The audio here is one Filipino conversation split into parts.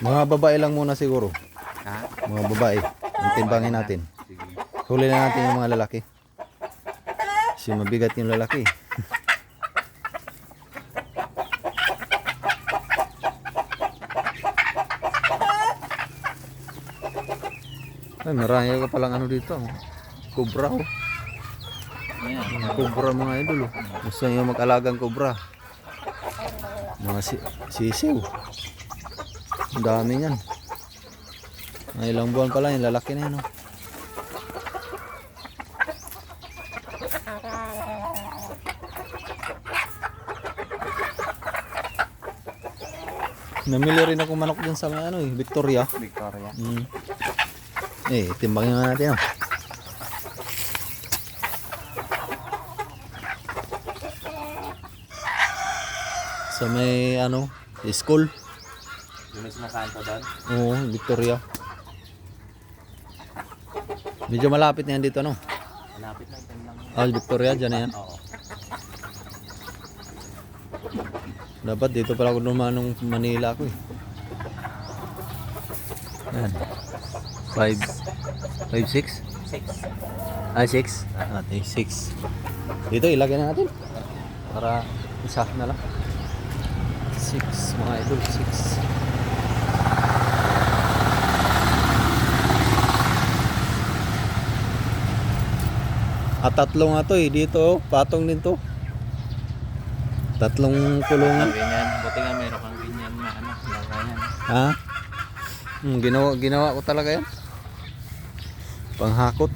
Mga babae lang muna siguro. Ha? Mga babae. Ang timbangin natin. Sige. Huli na natin yung mga lalaki. Kasi mabigat yung lalaki. Ay, marami ka palang ano dito. Cobra oh. Ayan. Cobra mga idol oh. Gusto nyo mag-alagang cobra. Mga sisiw. Ang dami yan. Ay, ilang buwan pala yung lalaki na yan oh. Namili rin ako manok dyan sa may ano eh, Victoria. Victoria. Timbangin nga natin oh. Sa may ano, school. Yung may sinasaan ko doon? Oo, Victoria. Medyo malapit na yan dito no. Malapit lang. Ito lang. Ah, Victoria, dyan na yan. Oo. Dapat dito pala ako naman nung Manila ako eh. Yan. 5, 6? 6. Ah, 6? Ate, 6. Dito, ilagay na natin. Para isa na lang. 6, mga idol, 6. At tatlong nga to eh. Dito, patong din to. Tatlong kulungan. Ganyan. Buti nga mayroon kang ganyan na ano. Ganyan. Ha? Ginawa ko talaga yan. Panghakot.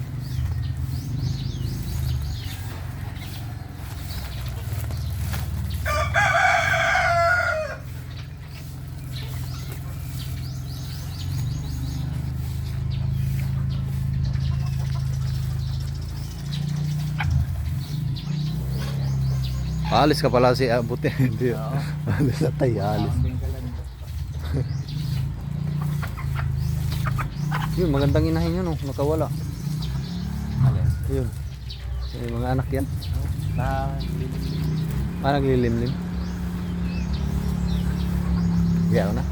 Alis ka pala si Abuti. Hindi. Oo. Alis na tayo, alis. Kambing ka lang. Yun, magandang inahin yun, oh. Nakawala. Alin? Yun. Yung mga anak yan. Na Naglilimlim. Kaya na.